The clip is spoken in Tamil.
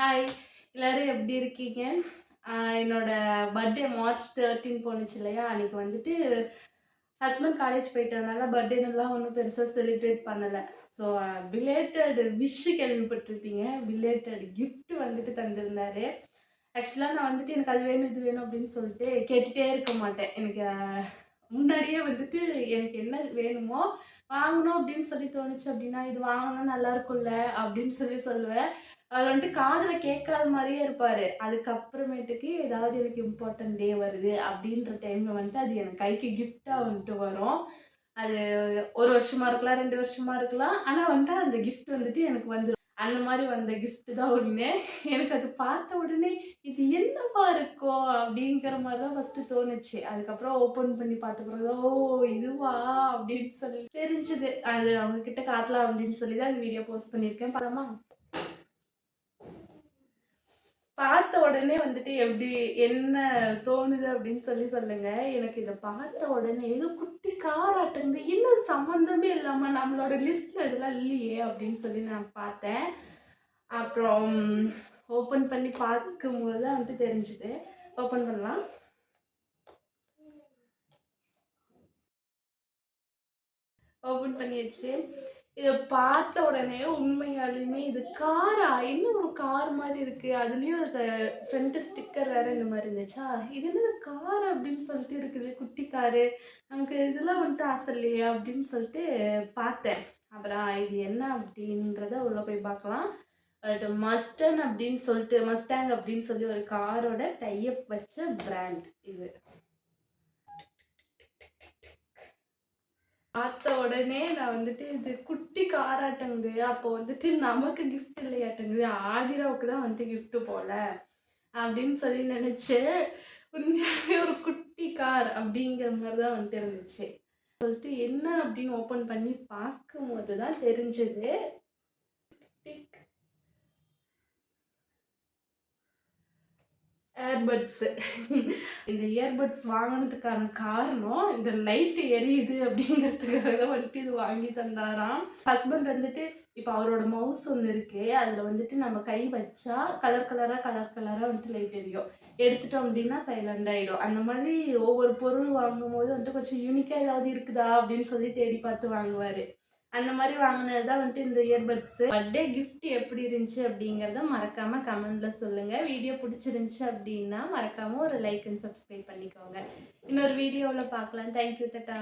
ஹாய், எல்லாரும் எப்படி இருக்கீங்க? என்னோட பர்த்டே மார்ச் 13 போணுச்சு இல்லையா? அன்னைக்கு வந்துட்டு ஹஸ்பண்ட் காலேஜ் போயிட்டதுனால பர்த்டேனுலாம் ஒன்றும் பெருசாக செலிப்ரேட் பண்ணலை. ஸோ பிலேட்டட் விஷ் கேள்விப்பட்டிருப்பீங்க. பிலேட்டட் கிஃப்ட் வந்துட்டு தந்திருந்தாரு. ஆக்சுவலாக நான் வந்துட்டு எனக்கு அது வேணும் இது வேணும் அப்படின்னு சொல்லிட்டு கேட்டுகிட்டே இருக்க மாட்டேன். எனக்கு முன்னாடியே வந்துட்டு எனக்கு என்ன வேணுமோ வாங்கணும் அப்படின்னு சொல்லி தோணுச்சு அப்படின்னா இது வாங்கினா நல்லா இருக்கும்ல அப்படின்னு சொல்லி சொல்லுவேன். அவர் வந்துட்டு காதுல கேட்காத மாதிரியே இருப்பாரு. அதுக்கப்புறமேட்டுக்கு ஏதாவது எனக்கு இம்பார்ட்டன்ட் டே வருது அப்படின்ற டைம்ல வந்துட்டு அது எனக்கு கைக்கு கிஃப்டா வந்துட்டு வரும். அது 1 வருஷமா இருக்கலாம், 2 வருஷமா இருக்கலாம். ஆனா வந்துட்டு அந்த கிஃப்ட் வந்துட்டு எனக்கு வந்துரும். அந்த மாதிரி வந்த கிஃப்ட் தான் ஒண்ணு. எனக்கு அது பார்த்த உடனே இது என்னவா இருக்கும் அப்படிங்கிற மாதிரி தான் ஃபர்ஸ்ட் தோணுச்சு. அதுக்கப்புறம் ஓப்பன் பண்ணி பார்த்த பிறகு ஓ இதுவா அப்படின்னு சொல்லி தெரிஞ்சுது. அது அவங்க கிட்ட காட்டலாம் அப்படின்னு சொல்லி தான் இந்த வீடியோ போஸ்ட் பண்ணியிருக்கேன். படமா பார்த்த உடனே வந்துட்டு எப்படி என்ன தோணுது அப்படின்னு சொல்லி சொல்லுங்க. எனக்கு இதை பார்த்த உடனே ஏதோ குட்டி காராட்டுங்க என்ன சம்மந்தமே இல்லாம நம்மளோட லிஸ்ட்ல இதெல்லாம் இல்லையே அப்படின்னு சொல்லி நான் பார்த்தேன். அப்புறம் ஓப்பன் பண்ணி பார்க்கும்போது தான் வந்துட்டு தெரிஞ்சுது. ஓப்பன் பண்ணலாம். ஓப்பன் பண்ணியாச்சு. இதை பார்த்த உடனே உண்மையாலுமே இது காரா என்ன ஒரு கார் மாதிரி இருக்கு. அதுலேயும் அந்த ஃப்ரண்ட் ஸ்டிக்கர் வேற இந்த மாதிரி இருந்துச்சா, இது என்னது கார் அப்படின்னு சொல்லிட்டு இருக்குது, குட்டி காரு. நமக்கு இதெல்லாம் வந்துட்டு ஆசை இல்லையா அப்படின்னு சொல்லிட்டு பார்த்தேன். அப்புறம் இது என்ன அப்படின்றத உள்ள போய் பார்க்கலாம். பட் மஸ்டன் அப்படின்னு சொல்லிட்டு மஸ்டாங் அப்படின்னு சொல்லி ஒரு காரோட டைப் வச்ச பிராண்ட் இது. பார்த்த உடனே நான் வந்துட்டு இது குட்டி காராட்டங்குது. அப்போ வந்துட்டு நமக்கு கிஃப்ட் இல்லையாட்டங்குது, ஆதிராவுக்கு தான் வந்துட்டு கிஃப்ட் போல அப்படின்னு சொல்லி நினைச்சேன். உண்மையாகவே ஒரு குட்டி கார் அப்படிங்கிற மாதிரி தான் வந்துட்டு இருந்துச்சு. சொல்லிட்டு என்ன அப்படின்னு ஓப்பன் பண்ணி பார்க்கும்போது தான் தெரிஞ்சது. ஏர்பட்ஸு. இந்த இயர்பட்ஸ் வாங்கினதுக்கான காரணம் இந்த லைட் எரியுது அப்படிங்கிறதுக்காக தான் வந்துட்டு இது வாங்கி தந்தாராம். ஹஸ்பண்ட் வந்துட்டு இப்போ அவரோட மவுஸ் ஒன்று இருக்கு. அதில் வந்துட்டு நம்ம கை வச்சா கலர் கலராக வந்துட்டு லைட் எரியும். எடுத்துட்டோம் அப்படின்னா சைலண்ட் ஆகிடும். அந்த மாதிரி ஒவ்வொரு பொருள் வாங்கும் போது வந்துட்டு கொஞ்சம் யூனிக்காக ஏதாவது இருக்குதா அப்படின்னு சொல்லி தேடி பார்த்து வாங்குவார். அந்த மாதிரி வாங்கினது தான் வந்துட்டு இந்த இயர்பட்ஸு. பர்த்டே கிஃப்ட் எப்படி இருந்துச்சு அப்படிங்கிறத மறக்காமல் கமெண்டில் சொல்லுங்கள். வீடியோ பிடிச்சிருந்துச்சி அப்படின்னா மறக்காமல் ஒரு லைக் அண்ட் சப்ஸ்கிரைப் பண்ணிக்கோங்க. இன்னொரு வீடியோவில் பார்க்கலாம். தேங்க்யூ, டாடா.